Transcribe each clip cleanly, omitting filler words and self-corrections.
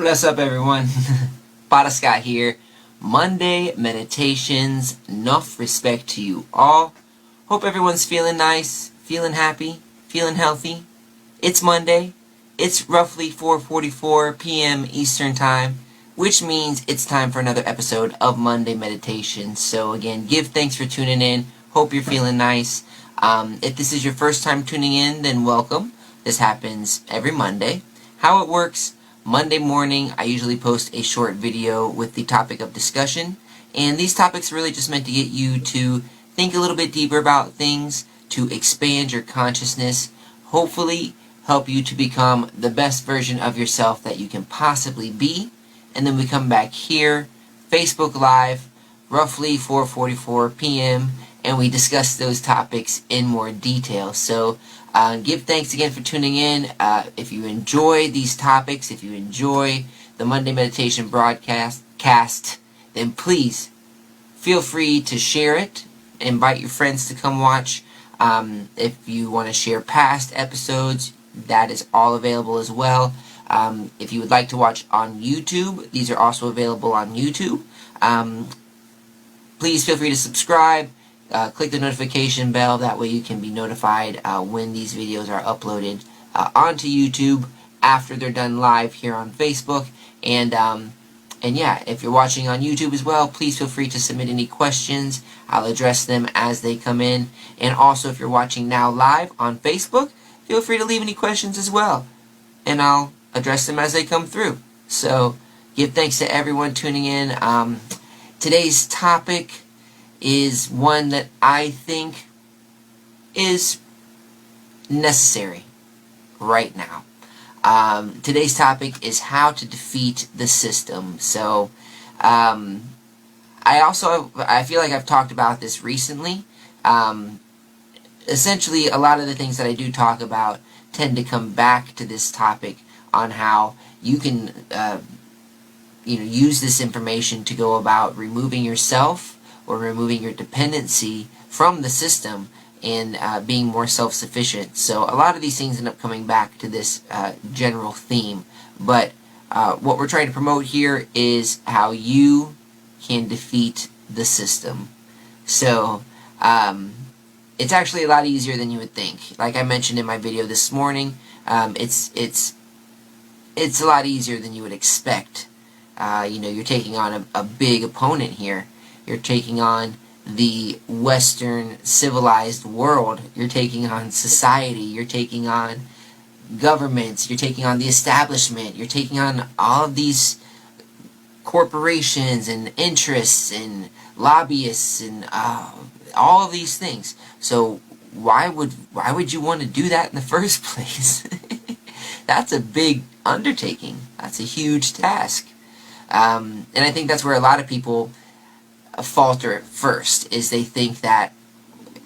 Bless up, everyone. Pada Scott here. Monday meditations. Enough respect to you all. Hope everyone's feeling nice, feeling happy, feeling healthy. It's Monday. It's roughly 4:44 p.m. Eastern Time, which means it's time for another episode of Monday Meditation. So again, give thanks for tuning in. Hope you're feeling nice. If this is your first time tuning in, then welcome. This happens every Monday. How it works: Monday morning, I usually post a short video with the topic of discussion, and these topics are really just meant to get you to think a little bit deeper about things, to expand your consciousness, hopefully help you to become the best version of yourself that you can possibly be. And then we come back here, Facebook Live, roughly 4:44 p.m., and we discuss those topics in more detail. So give thanks again for tuning in. If you enjoy these topics, if you enjoy the Monday Meditation broadcast, then please feel free to share it. Invite your friends to come watch. If you want to share past episodes, that is all available as well. If you would like to watch on YouTube, these are also available on YouTube. Please feel free to subscribe. Click the notification bell, that way you can be notified when these videos are uploaded onto YouTube after they're done live here on Facebook. And yeah, if you're watching on YouTube as well, please feel free to submit any questions. I'll address them as they come in. And also, if you're watching now live on Facebook, feel free to leave any questions as well, and I'll address them as they come through. So give thanks to everyone tuning in. Today's topic is one that I think is necessary right now. Today's topic is how to defeat the system. So I feel like I've talked about this recently. Essentially, a lot of the things that I do talk about tend to come back to this topic on how you can use this information to go about removing yourself or removing your dependency from the system and being more self-sufficient. So a lot of these things end up coming back to this general theme. But what we're trying to promote here is how you can defeat the system. So it's actually a lot easier than you would think. Like I mentioned in my video this morning, it's a lot easier than you would expect. You're taking on a big opponent here. You're taking on the Western civilized world. You're taking on society. You're taking on governments. You're taking on the establishment. You're taking on all of these corporations and interests and lobbyists and all of these things. So why would you want to do that in the first place? That's a big undertaking. That's a huge task. And I think that's where a lot of people falter at first, is they think that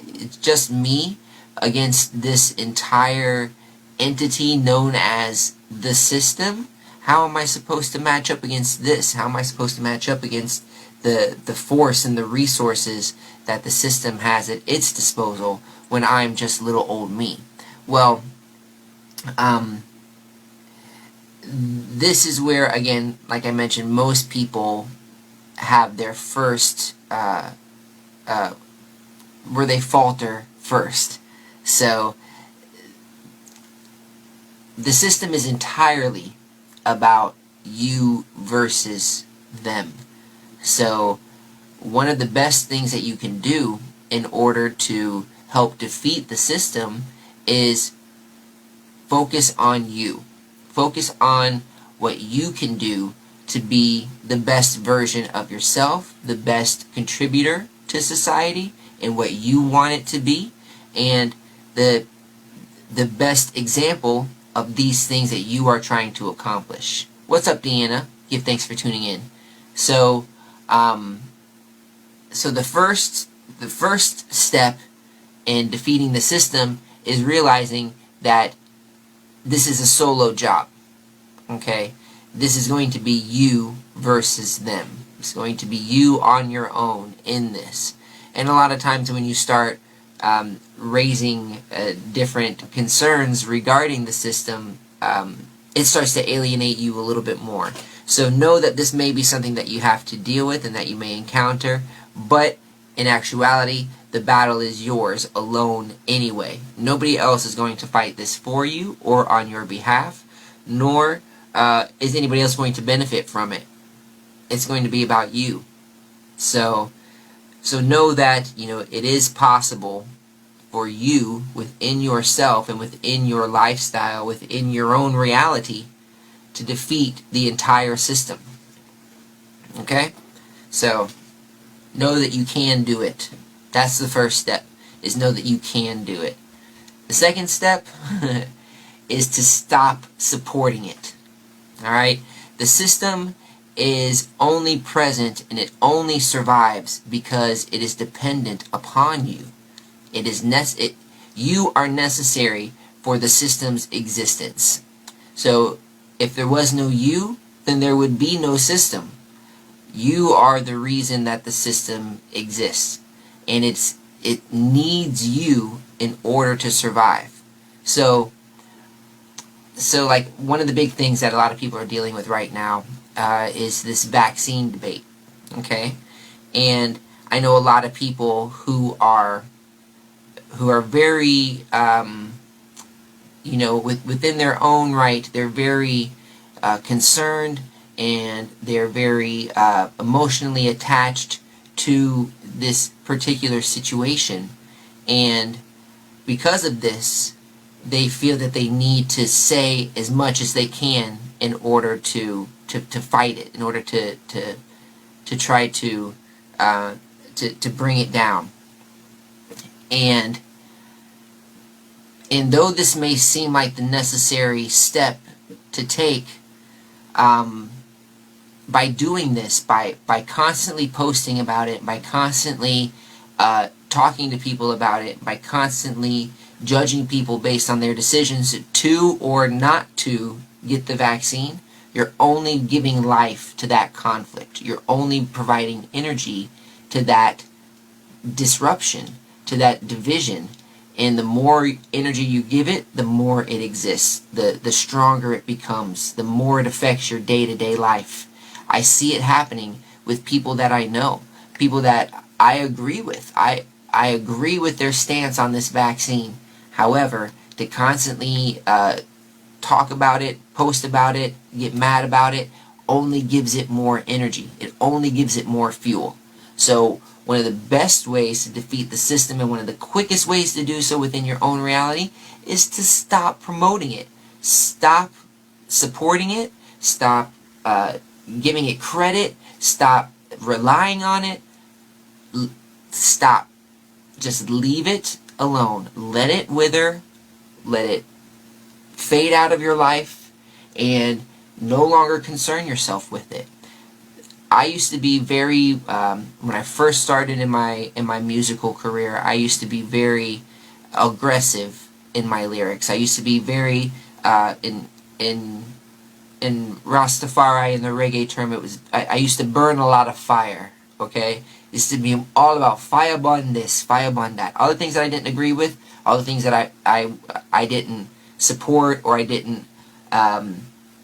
it's just me against this entire entity known as the system. How am I supposed to match up against this? How am I supposed to match up against the force and the resources that the system has at its disposal when I'm just little old me? Well, this is where, again, like I mentioned, most people have their first, where they falter first. So the system is entirely about you versus them. So one of the best things that you can do in order to help defeat the system is focus on you. Focus on what you can do to be the best version of yourself, the best contributor to society and what you want it to be, and the best example of these things that you are trying to accomplish. What's up, Deanna? Give thanks for tuning in. So the first step in defeating the system is realizing that this is a solo job. Okay? This is going to be you versus them. It's going to be you on your own in this. And a lot of times when you start raising different concerns regarding the system, it starts to alienate you a little bit more. So know that this may be something that you have to deal with and that you may encounter, but in actuality, the battle is yours alone anyway. Nobody else is going to fight this for you or on your behalf, nor is anybody else going to benefit from it. It's going to be about you. So know that, it is possible for you within yourself and within your lifestyle, within your own reality, to defeat the entire system. Okay? So know that you can do it. That's the first step, is know that you can do it. The second step is to stop supporting it. Alright? The system is only present and it only survives because it is dependent upon you. You are necessary for the system's existence. So if there was no you, then there would be no system. You are the reason that the system exists, and it needs you in order to survive. So like one of the big things that a lot of people are dealing with right now is this vaccine debate. Okay, and I know a lot of people who are very within their own right, they're very concerned, and they're very emotionally attached to this particular situation, and because of this, they feel that they need to say as much as they can in order to fight it, in order to try to bring it down. And though this may seem like the necessary step to take, by doing this, by constantly posting about it, by constantly talking to people about it, by constantly judging people based on their decisions to or not to get the vaccine, you're only giving life to that conflict. You're only providing energy to that disruption, to that division. And the more energy you give it, the more it exists. The stronger it becomes. The more it affects your day-to-day life. I see it happening with people that I know. People that I agree with. I agree with their stance on this vaccine. However, to constantly talk about it, post about it, get mad about it, only gives it more energy. It only gives it more fuel. So one of the best ways to defeat the system, and one of the quickest ways to do so within your own reality, is to stop promoting it. Stop supporting it. Stop giving it credit. Stop relying on it. Stop. Just leave it alone. Let it wither. Let it fade out of your life, and no longer concern yourself with it. I used to be very, when I first started in my musical career, I used to be very aggressive in my lyrics. I used to be very, in Rastafari, in the reggae term, I used to burn a lot of fire, okay? It used to be all about fire burn this, fire burn that. All the things that I didn't agree with, all the things that I didn't support, or I didn't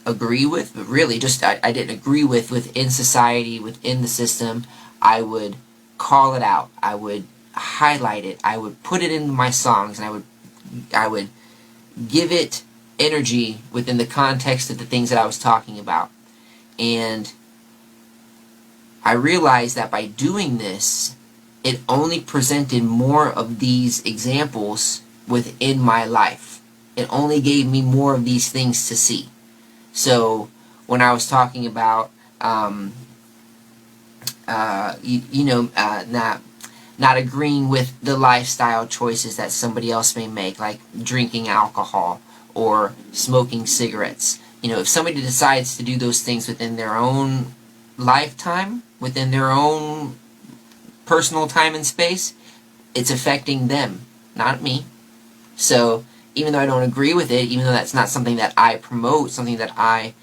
agree with, but really just I didn't agree with within society, within the system, I would call it out. I would highlight it. I would put it into my songs, and I would give it energy within the context of the things that I was talking about. And I realized that by doing this, it only presented more of these examples within my life. It only gave me more of these things to see. So when I was talking about, not agreeing with the lifestyle choices that somebody else may make, like drinking alcohol or smoking cigarettes. If somebody decides to do those things within their own lifetime, within their own personal time and space, it's affecting them, not me. So even though I don't agree with it, even though that's not something that I promote, something that I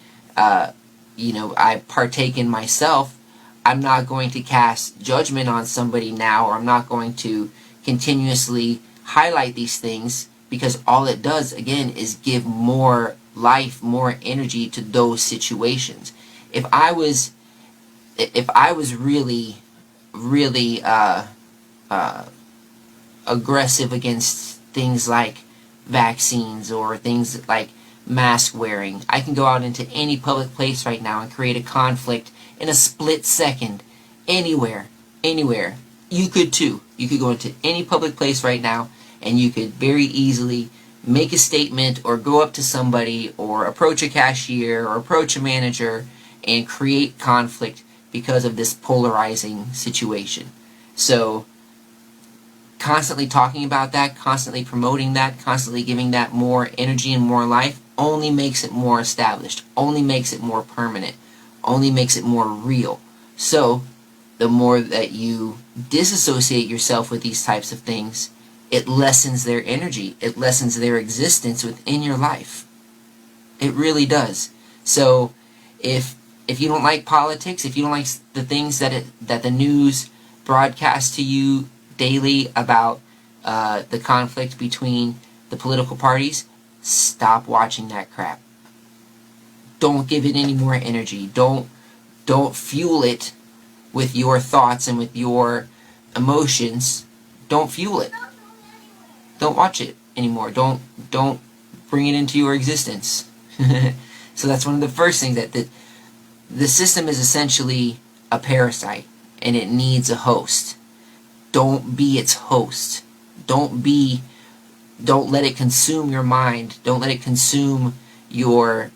partake in myself, I'm not going to cast judgment on somebody now, or I'm not going to continuously highlight these things, because all it does, again, is give more life, more energy to those situations. If I was really, really aggressive against things like vaccines or things like mask wearing, I can go out into any public place right now and create a conflict in a split second, anywhere. You could too. You could go into any public place right now and you could very easily make a statement or go up to somebody or approach a cashier or approach a manager and create conflict because of this polarizing situation. So constantly talking about that, constantly promoting that, constantly giving that more energy and more life only makes it more established, only makes it more permanent, only makes it more real. So the more that you disassociate yourself with these types of things, it lessens their energy, it lessens their existence within your life. It really does. So if you don't like politics, if you don't like the things that the news broadcasts to you daily about the conflict between the political parties, stop watching that crap. Don't give it any more energy. Don't fuel it with your thoughts and with your emotions. Don't fuel it. Don't watch it anymore. Don't bring it into your existence. So that's one of the first things, that the system is essentially a parasite and it needs a host. Don't be its host. Don't let it consume your mind. Don't let it consume your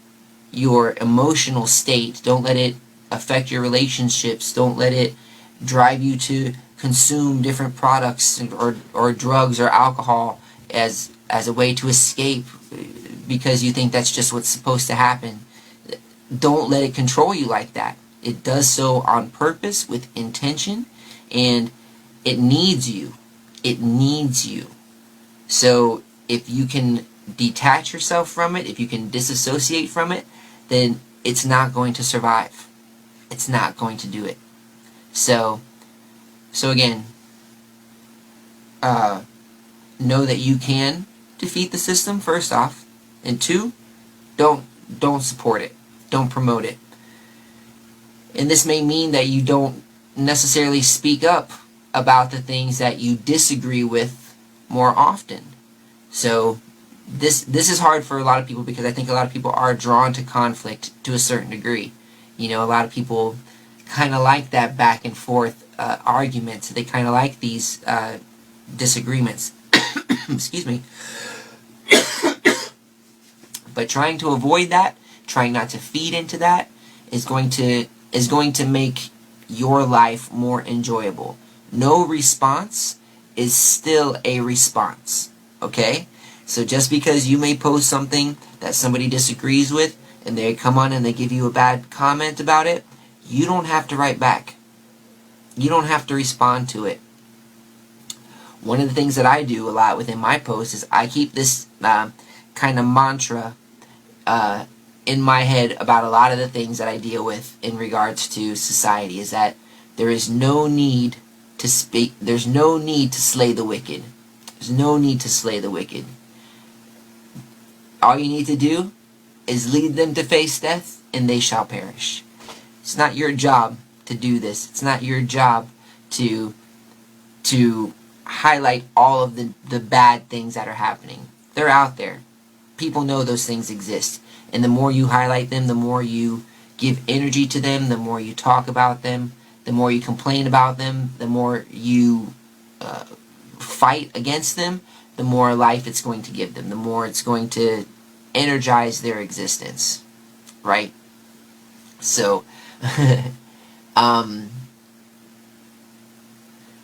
emotional state. Don't let it affect your relationships. Don't let it drive you to consume different products or drugs or alcohol as a way to escape because you think that's just what's supposed to happen. Don't let it control you like that. It does so on purpose, with intention, and it needs you. It needs you. So if you can detach yourself from it, if you can disassociate from it, then it's not going to survive. It's not going to do it. So again, know that you can defeat the system, first off, and two, don't support it. Don't promote it. And this may mean that you don't necessarily speak up about the things that you disagree with more often. So this is hard for a lot of people because I think a lot of people are drawn to conflict to a certain degree. You know, a lot of people kind of like that back and forth arguments. They kind of like these disagreements. Excuse me. But trying to avoid that, trying not to feed into that, is going to make your life more enjoyable. No response is still a response. Okay? So just because you may post something that somebody disagrees with and they come on and they give you a bad comment about it, you don't have to write back. You don't have to respond to it. One of the things that I do a lot within my posts is I keep this kind of mantra in my head about a lot of the things that I deal with in regards to society, is that there is no need to speak. There's no need to slay the wicked. There's no need to slay the wicked. All you need to do is lead them to face death, and they shall perish. It's not your job to do this. It's not your job to highlight all of the bad things that are happening. They're out there. People know those things exist. And the more you highlight them, the more you give energy to them, the more you talk about them, the more you complain about them, the more you fight against them, the more life it's going to give them, the more it's going to energize their existence. Right? So,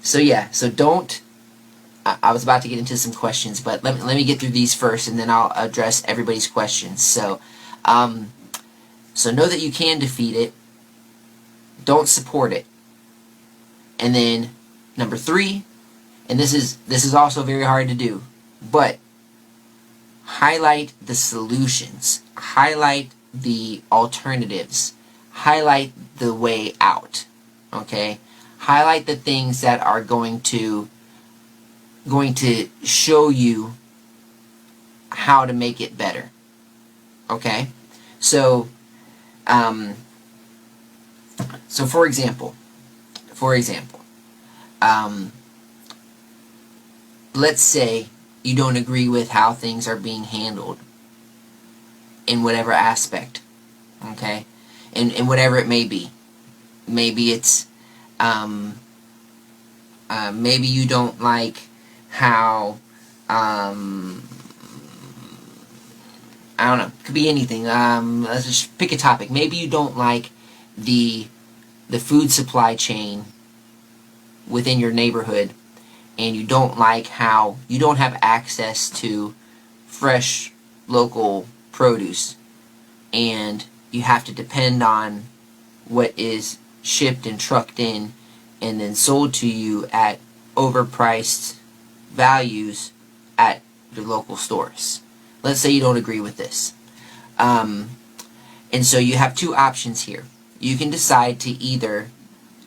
so yeah, so don't, I was about to get into some questions, but let me get through these first, and then I'll address everybody's questions. So know that you can defeat it. Don't support it. And then number 3, and this is also very hard to do, but highlight the solutions, highlight the alternatives, highlight the way out. Okay? Highlight the things that are going to show you how to make it better. Okay? So, um, for example, um, let's say you don't agree with how things are being handled in whatever aspect, okay? In whatever it may be. Maybe it's, maybe you don't like how, I don't know, it could be anything. Let's just pick a topic. Maybe you don't like the food supply chain within your neighborhood, and you don't like how you don't have access to fresh local produce, and you have to depend on what is shipped and trucked in and then sold to you at overpriced values at your local stores. Let's say you don't agree with this. And so you have two options here. You can decide to either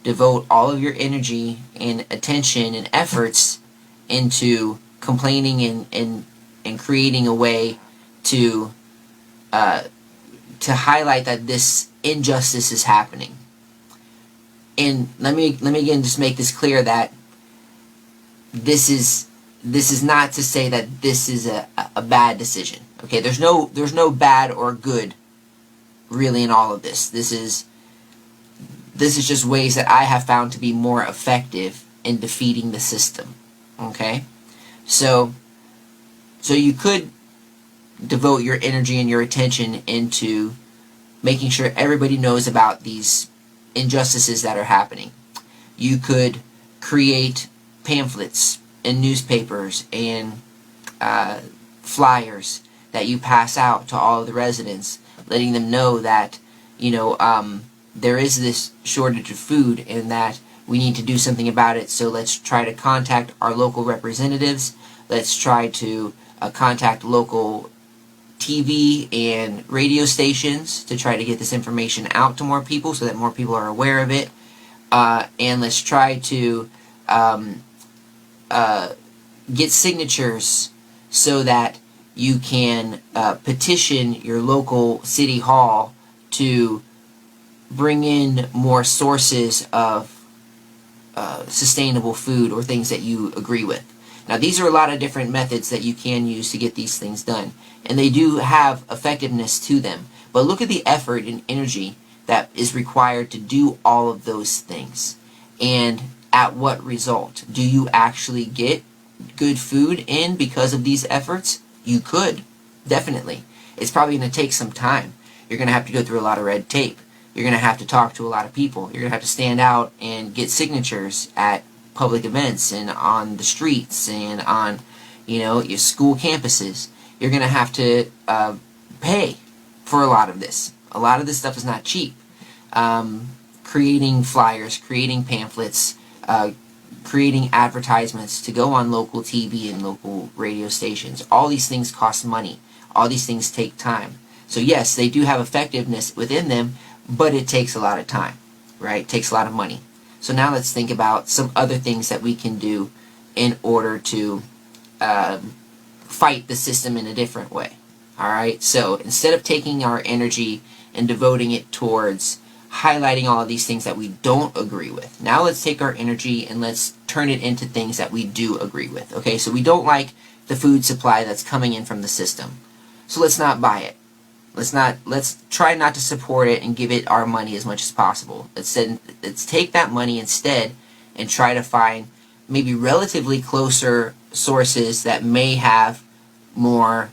devote all of your energy and attention and efforts into complaining and creating a way to highlight that this injustice is happening. And let me again just make this clear that this is not to say that this is a bad decision. Okay, there's no bad or good really in all of this. This is just ways that I have found to be more effective in defeating the system. Okay, so you could devote your energy and your attention into making sure everybody knows about these injustices that are happening. You could create pamphlets in newspapers and flyers that you pass out to all of the residents, letting them know that there is this shortage of food and that we need to do something about it. So let's try to contact our local representatives. Let's try to contact local TV and radio stations to try to get this information out to more people so that more people are aware of it. And let's try to get signatures so that you can petition your local city hall to bring in more sources of sustainable food or things that you agree with. Now, these are a lot of different methods that you can use to get these things done, and they do have effectiveness to them. But look at the effort and energy that is required to do all of those things. And at what result? Do you actually get good food in because of these efforts? You could, definitely. It's probably going to take some time. You're going to have to go through a lot of red tape. You're going to have to talk to a lot of people. You're going to have to stand out and get signatures at public events and on the streets and on, your school campuses. You're going to have to pay for a lot of this. A lot of this stuff is not cheap. Creating flyers, creating pamphlets, creating advertisements to go on local TV and local radio stations. All these things cost money. All these things take time. So yes, they do have effectiveness within them, but it takes a lot of time, right? It takes a lot of money. So now let's think about some other things that we can do in order to fight the system in a different way. Alright, so instead of taking our energy and devoting it towards highlighting all of these things that we don't agree with, now let's take our energy and let's turn it into things that we do agree with. Okay, so we don't like the food supply that's coming in from the system. So let's not buy it. Let's try not to support it and give it our money as much as possible. Let's take that money instead and try to find maybe relatively closer sources that may have more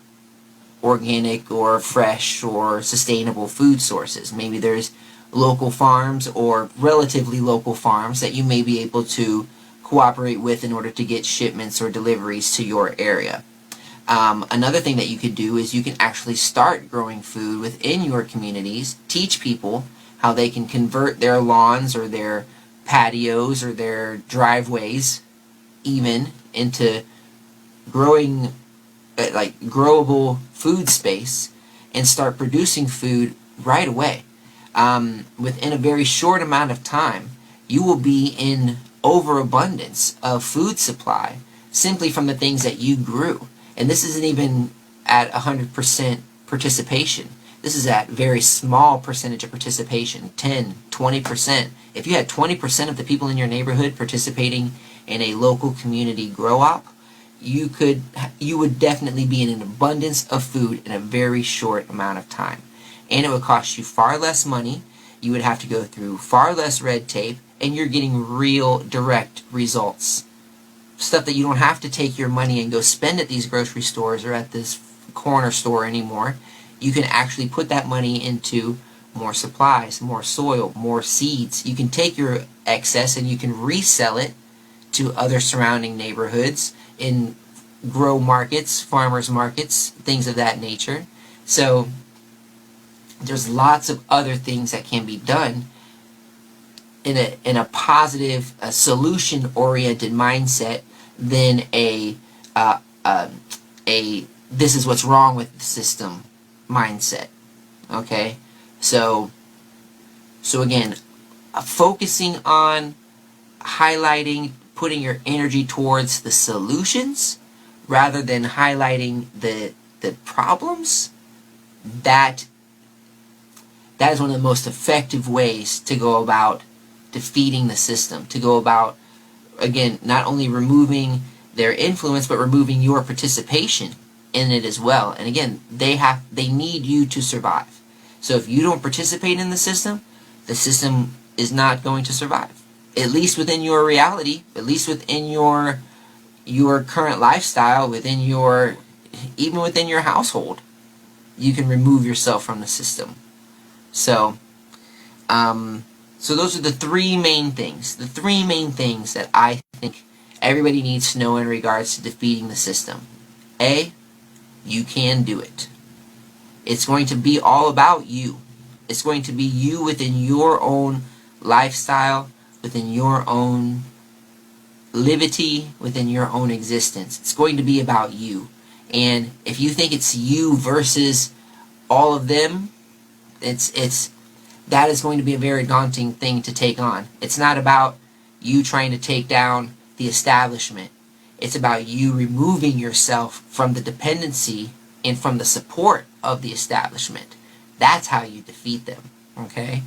organic or fresh or sustainable food sources. Maybe there's local farms or relatively local farms that you may be able to cooperate with in order to get shipments or deliveries to your area. Another thing that you could do is you can actually start growing food within your communities, teach people how they can convert their lawns or their patios or their driveways even into growing, like growable food space, and start producing food right away. Within a very short amount of time, you will be in overabundance of food supply simply from the things that you grew. And this isn't even at 100% participation. This is at very small percentage of participation, 10, 20%. If you had 20% of the people in your neighborhood participating in a local community grow-op, you would definitely be in an abundance of food in a very short amount of time. And it would cost you far less money, you would have to go through far less red tape, and you're getting real direct results. Stuff that you don't have to take your money and go spend at these grocery stores or at this corner store anymore. You can actually put that money into more supplies, more soil, more seeds. You can take your excess and you can resell it to other surrounding neighborhoods in grow markets, farmers markets, things of that nature. So there's lots of other things that can be done in a positive, solution-oriented mindset than a this is what's wrong with the system mindset. Okay, so again, focusing on highlighting, putting your energy towards the solutions rather than highlighting the problems, that is one of the most effective ways to go about defeating the system, to go about, again, not only removing their influence, but removing your participation in it as well. And again, they need you to survive. So if you don't participate in the system is not going to survive. At least within your reality, at least within your current lifestyle, even within your household, you can remove yourself from the system. So those are the three main things. The three main things that I think everybody needs to know in regards to defeating the system. A, you can do it. It's going to be all about you. It's going to be you within your own lifestyle, within your own liberty, within your own existence. It's going to be about you. And if you think it's you versus all of them, that is going to be a very daunting thing to take on. It's not about you trying to take down the establishment. It's about you removing yourself from the dependency and from the support of the establishment. That's how you defeat them. Okay?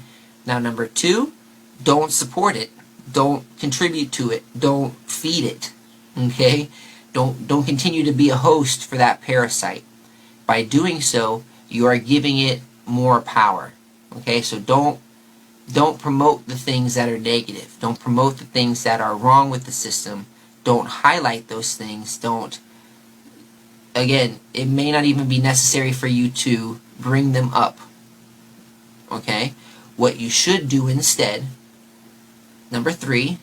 Now, number 2, don't support it. Don't contribute to it. Don't feed it. Okay? Don't continue to be a host for that parasite. By doing so, you are giving it more power. Okay? So don't promote the things that are negative. Don't promote the things that are wrong with the system. Don't highlight those things. Again, it may not even be necessary for you to bring them up. Okay? What you should do instead, number 3,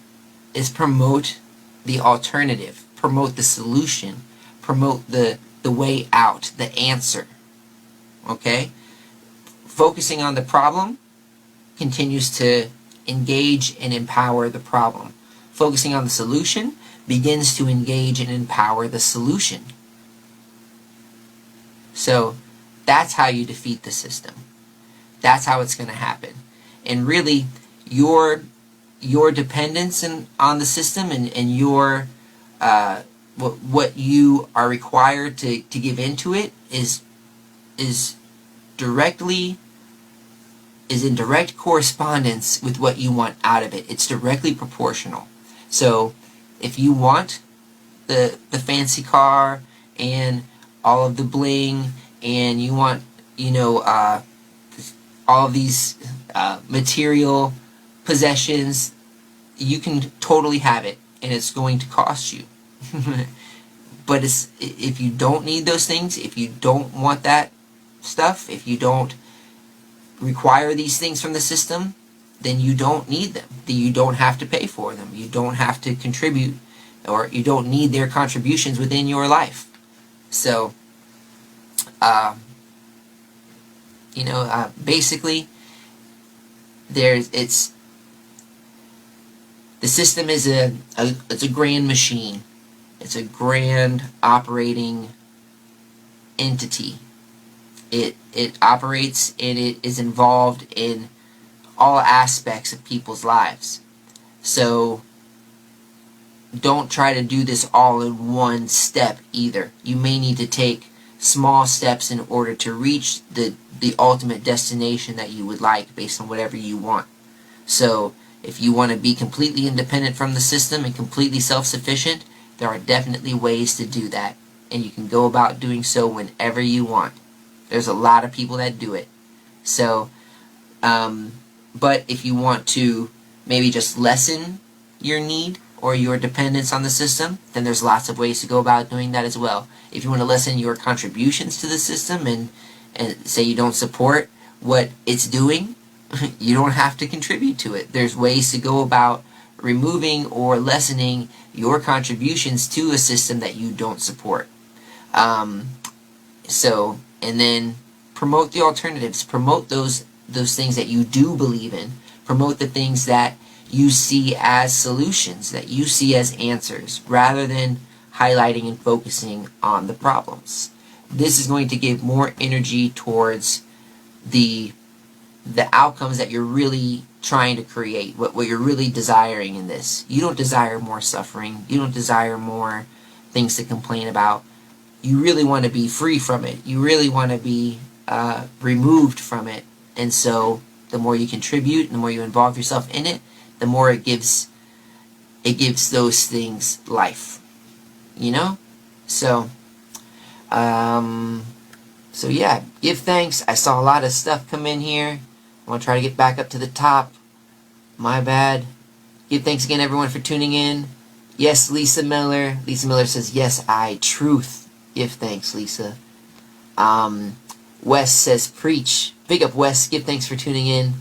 is promote the alternative. Promote the solution. Promote the way out, the answer. Okay? Focusing on the problem continues to engage and empower the problem. Focusing on the solution begins to engage and empower the solution. So that's how you defeat the system. That's how it's going to happen. And really, your dependence on the system and your what you are required to give into it is in direct correspondence with what you want out of it. It's directly proportional. So if you want the fancy car and all of the bling, and you want all of these material possessions, you can totally have it, and it's going to cost you. But if you don't need those things, if you don't want that stuff, if you don't require these things from the system, then you don't need them. You don't have to pay for them. You don't have to contribute, or you don't need their contributions within your life. So, basically, the system is it's a grand machine. It's a grand operating entity. It operates and it is involved in all aspects of people's lives. So don't try to do this all in one step either. You may need to take small steps in order to reach the ultimate destination that you would like based on whatever you want. So if you want to be completely independent from the system and completely self-sufficient, there are definitely ways to do that. And you can go about doing so whenever you want. There's a lot of people that do it. So, but if you want to maybe just lessen your need or your dependence on the system, then there's lots of ways to go about doing that as well. If you want to lessen your contributions to the system and say you don't support what it's doing, you don't have to contribute to it. There's ways to go about removing or lessening your contributions to a system that you don't support. And then promote the alternatives. Promote those things that you do believe in. Promote the things that you see as solutions, that you see as answers, rather than highlighting and focusing on the problems. This is going to give more energy towards the outcomes that you're really trying to create, what you're really desiring in this. You don't desire more suffering. You don't desire more things to complain about. You really want to be free from it. You really want to be removed from it. And so the more you contribute and the more you involve yourself in it, the more it gives those things life. You know? So yeah, give thanks. I saw a lot of stuff come in here. I want to try to get back up to the top. My bad. Give thanks again, everyone, for tuning in. Yes, Lisa Miller. Lisa Miller says, yes, truth. Give thanks, Lisa. Wes says, preach. Big up, Wes. Give thanks for tuning in.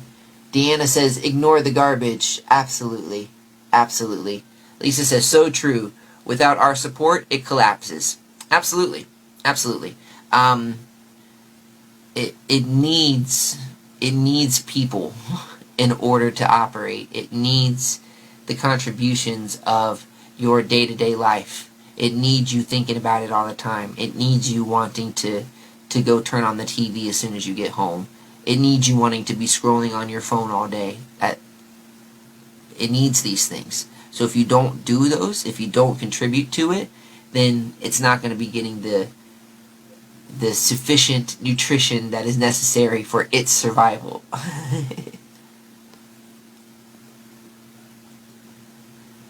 Deanna says, ignore the garbage. Absolutely. Absolutely. Lisa says, so true. Without our support, it collapses. Absolutely. Absolutely. It needs people in order to operate. It needs the contributions of your day-to-day life. It needs you thinking about it all the time. It needs you wanting to go turn on the TV as soon as you get home. It needs you wanting to be scrolling on your phone all day. It needs these things. So if you don't do those, if you don't contribute to it, then it's not going to be getting the sufficient nutrition that is necessary for its survival.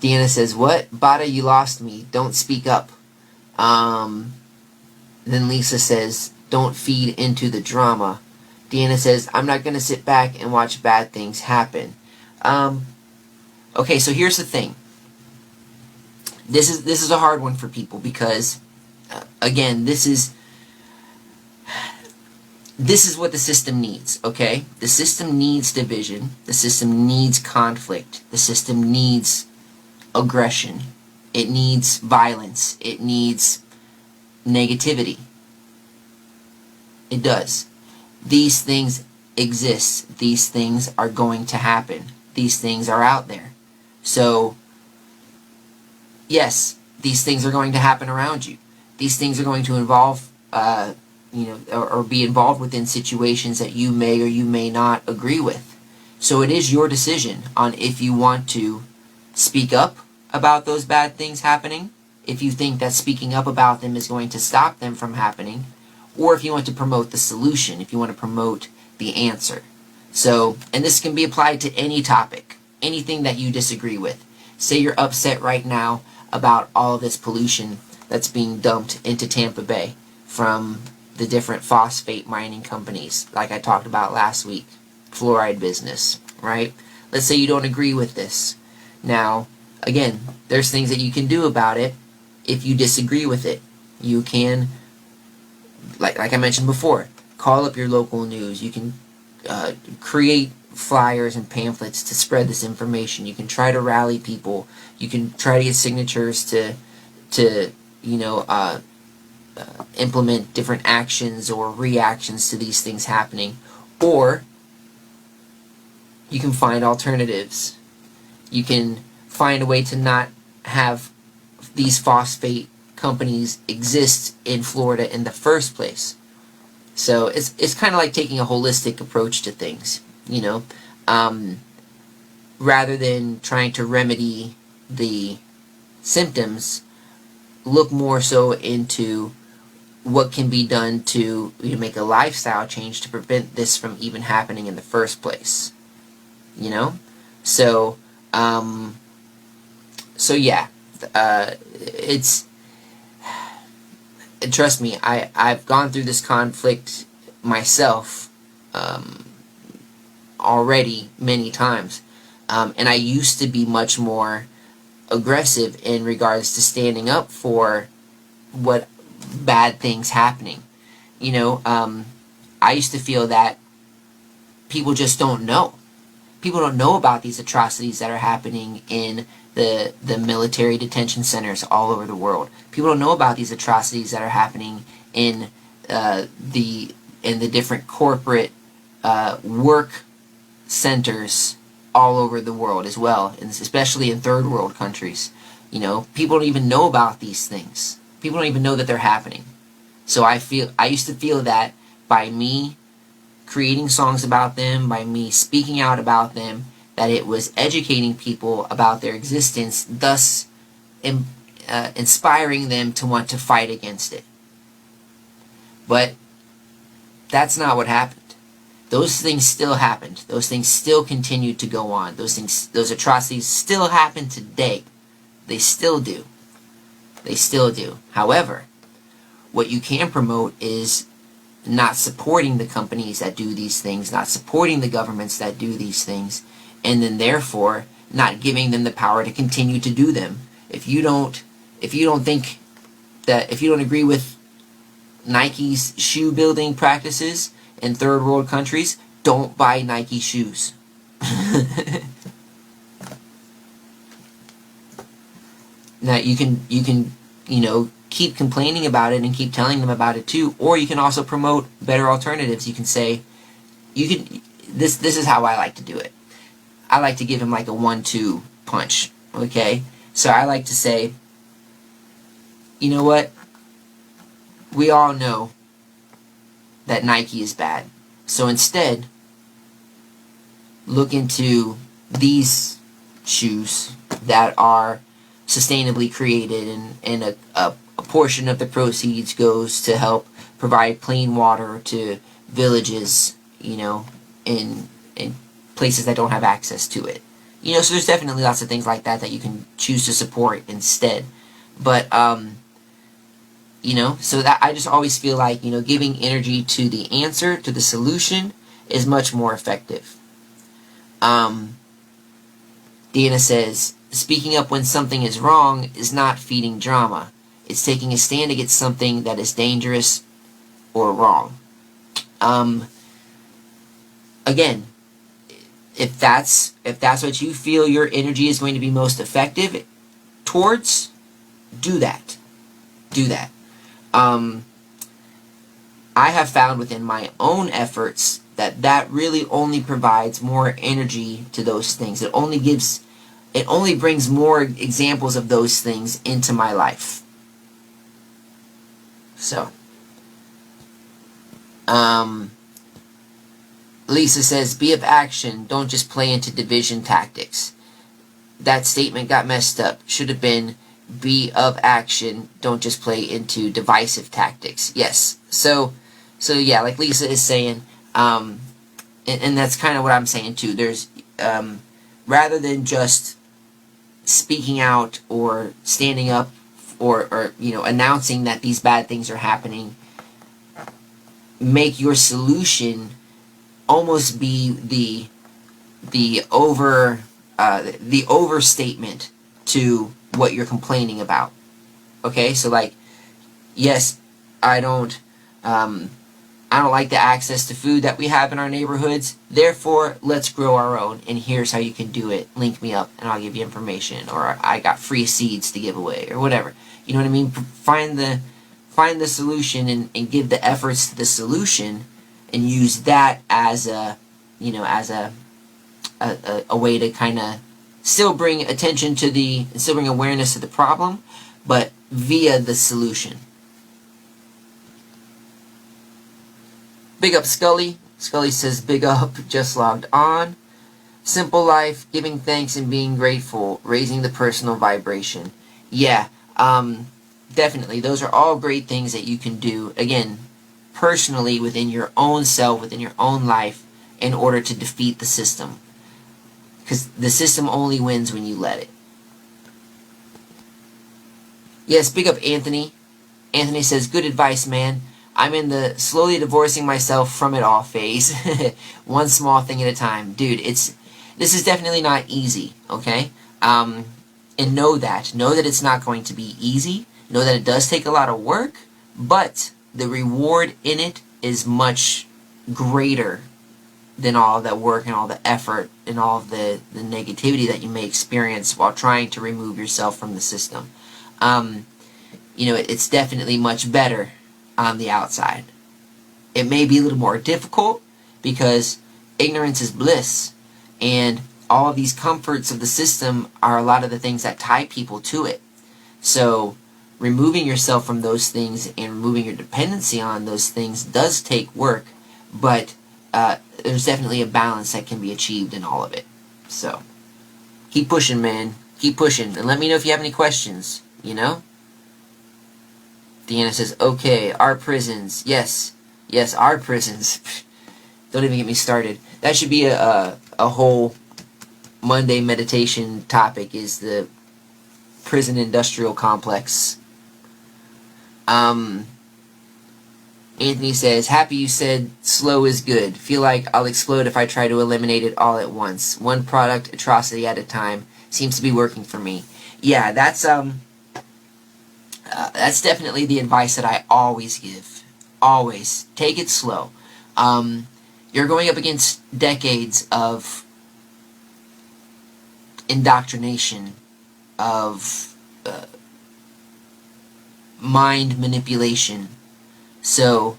Deanna says, what? Bada, you lost me. Don't speak up. Then Lisa says, don't feed into the drama. Deanna says, I'm not going to sit back and watch bad things happen. Okay, so here's the thing. This is a hard one for people because, again, this is what the system needs, okay? The system needs division. The system needs conflict. The system needs aggression. It needs violence. It needs negativity. It does. These things exist. These things are going to happen. These things are out there. So, yes, these things are going to happen around you. These things are going to involve, or be involved within situations that you may or you may not agree with. So it is your decision on if you want to speak up about those bad things happening, if you think that speaking up about them is going to stop them from happening, or if you want to promote the solution, if you want to promote the answer. So, and this can be applied to any topic, anything that you disagree with. Say you're upset right now about all of this pollution that's being dumped into Tampa Bay from the different phosphate mining companies, like I talked about last week, fluoride business, right? Let's say you don't agree with this. Now, again, there's things that you can do about it if you disagree with it. You can, like I mentioned before, call up your local news. You can create flyers and pamphlets to spread this information. You can try to rally people. You can try to get signatures to implement different actions or reactions to these things happening. Or you can find alternatives. You can find a way to not have these phosphate companies exist in Florida in the first place. So it's kind of like taking a holistic approach to things, rather than trying to remedy the symptoms. Look more so into what can be done to make a lifestyle change to prevent this from even happening in the first place. You know? So, yeah, it's, trust me, I've gone through this conflict myself already many times, and I used to be much more aggressive in regards to standing up for what bad things happening. I used to feel that people just don't know. People don't know about these atrocities that are happening in the military detention centers all over the world. People don't know about these atrocities that are happening in the different corporate work centers all over the world as well, and especially in third world countries. People don't even know about these things. People don't even know that they're happening. So I used to feel that by me creating songs about them, by me speaking out about them, that it was educating people about their existence, thus inspiring them to want to fight against it. But that's not what happened. Those things still happened. Those things still continued to go on. Those atrocities still happen today. They still do. They still do. However, what you can promote is not supporting the companies that do these things, not supporting the governments that do these things, and then therefore not giving them the power to continue to do them. If you don't think that, if you don't agree with Nike's shoe building practices in third world countries, don't buy Nike shoes. Now you can keep complaining about it and keep telling them about it too, or you can also promote better alternatives. You can say, this is how I like to do it. I like to give him like a 1-2 punch. Okay, so I like to say, you know what? We all know that Nike is bad. So instead, look into these shoes that are sustainably created, and a portion of the proceeds goes to help provide clean water to villages, in places that don't have access to it. So there's definitely lots of things like that that you can choose to support instead. But so that I just always feel like, giving energy to the answer, to the solution, is much more effective. Deanna says, speaking up when something is wrong is not feeding drama. It's taking a stand against something that is dangerous or wrong. Again, if that's what you feel your energy is going to be most effective towards, do that. Do that. I have found within my own efforts that really only provides more energy to those things. It only brings more examples of those things into my life. So, Lisa says, be of action, don't just play into division tactics. That statement got messed up. Should have been, be of action, don't just play into divisive tactics. Yes. So yeah, like Lisa is saying, and that's kind of what I'm saying too. There's, rather than just speaking out or standing up or announcing that these bad things are happening, make your solution almost be the overstatement to what you're complaining about. Okay, so like, yes, I don't like the access to food that we have in our neighborhoods. Therefore, let's grow our own, and here's how you can do it. Link me up, and I'll give you information. Or I got free seeds to give away, or whatever. You know what I mean? Find the solution and give the efforts to the solution, and use that as a way to kind of still bring attention to still bring awareness to the problem, but via the solution. Big up Scully. Scully says, big up, just logged on. Simple life, giving thanks and being grateful, raising the personal vibration. Yeah, definitely, those are all great things that you can do, again, personally within your own self, within your own life, in order to defeat the system. Because the system only wins when you let it. Yes, big up Anthony. Anthony says, good advice, man. I'm in the slowly divorcing myself from it all phase. One small thing at a time. Dude, this is definitely not easy, okay? And know that. Know that it's not going to be easy. Know that it does take a lot of work, but the reward in it is much greater than all that work and all the effort and all of the negativity that you may experience while trying to remove yourself from the system. It's definitely much better on the outside. It may be a little more difficult because ignorance is bliss, and all of these comforts of the system are a lot of the things that tie people to it. So removing yourself from those things and removing your dependency on those things does take work, but there's definitely a balance that can be achieved in all of it. So keep pushing, man. Keep pushing. And let me know if you have any questions, Deanna says, okay, our prisons. Yes, our prisons. Don't even get me started. That should be a whole Monday meditation topic, is the prison industrial complex. Anthony says, happy you said slow is good. Feel like I'll explode if I try to eliminate it all at once. One product atrocity at a time seems to be working for me. Yeah, that's definitely the advice that I always give. Always. Take it slow. You're going up against decades of indoctrination, of mind manipulation. So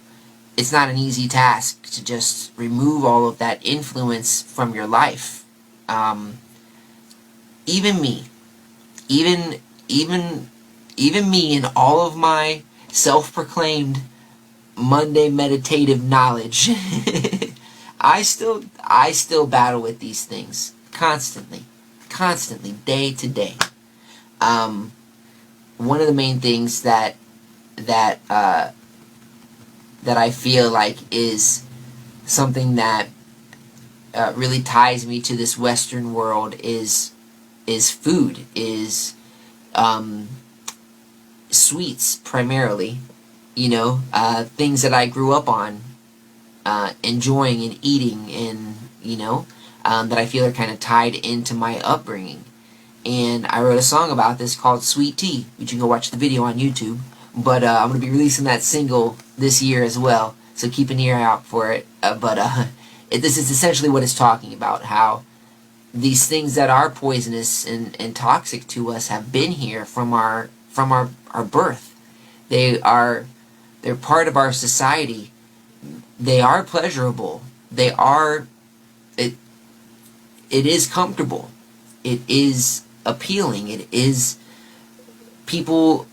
it's not an easy task to just remove all of that influence from your life. Even me, even me, and all of my self-proclaimed Monday meditative knowledge, I still battle with these things constantly, day to day. One of the main things that I feel like is something that really ties me to this Western world is food, is sweets primarily, things that I grew up on, enjoying and eating, and that I feel are kind of tied into my upbringing. And I wrote a song about this called Sweet Tea, which you can go watch the video on YouTube. But I'm going to be releasing that single this year as well, so keep an ear out for it. This is essentially what it's talking about, how these things that are poisonous and toxic to us have been here from our birth. They're part of our society. They are pleasurable. It is comfortable. It is appealing. It is people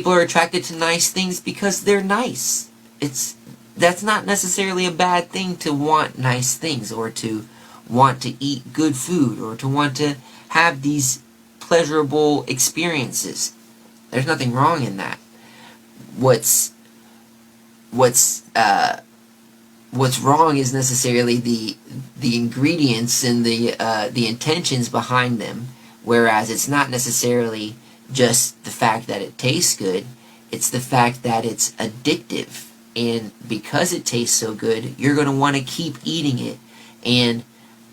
are attracted to nice things because they're nice. That's not necessarily a bad thing, to want nice things, or to want to eat good food, or to want to have these pleasurable experiences. There's nothing wrong in that. What's wrong is necessarily the ingredients and the intentions behind them. Whereas it's not necessarily just the fact that it tastes good, it's the fact that it's addictive. And because it tastes so good, you're going to want to keep eating it. And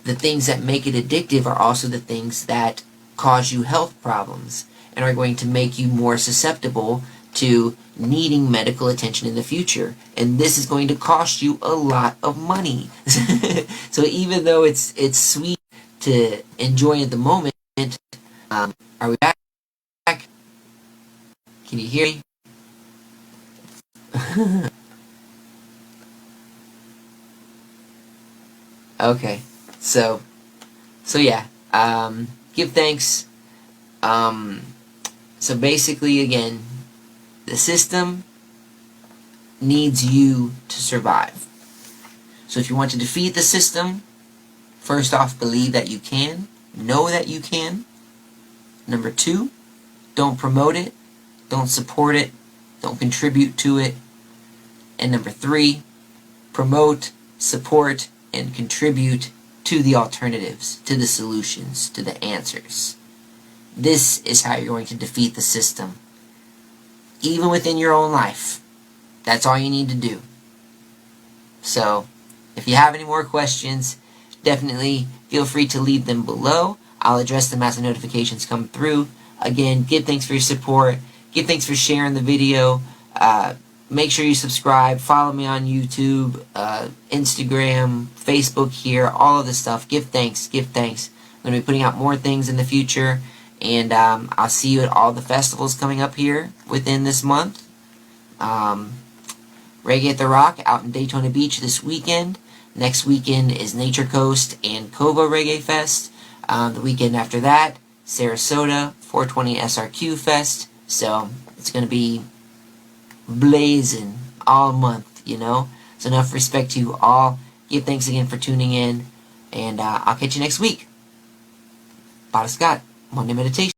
the things that make it addictive are also the things that cause you health problems and are going to make you more susceptible to needing medical attention in the future. And this is going to cost you a lot of money. So even though it's sweet to enjoy at the moment, are we back? Can you hear me? Okay, so yeah, give thanks. So basically, again, the system needs you to survive. So if you want to defeat the system, first off, believe that you can, know that you can. Number 2, don't promote it. don't support it, don't contribute to it. And number 3, promote, support, and contribute to the alternatives, to the solutions, to the answers. This is how you're going to defeat the system. Even within your own life. That's all you need to do. So, if you have any more questions, definitely feel free to leave them below. I'll address them as the notifications come through. Again, give thanks for your support. Give thanks for sharing the video. Make sure you subscribe. Follow me on YouTube, Instagram, Facebook here, all of this stuff. Give thanks. Give thanks. I'm going to be putting out more things in the future. And I'll see you at all the festivals coming up here within this month. Reggae at the Rock out in Daytona Beach this weekend. Next weekend is Nature Coast and Kovo Reggae Fest. The weekend after that, Sarasota 420 SRQ Fest. So it's going to be blazing all month, you know. So enough respect to you all. Give thanks again for tuning in. And I'll catch you next week. Pada Scott, Monday Meditation.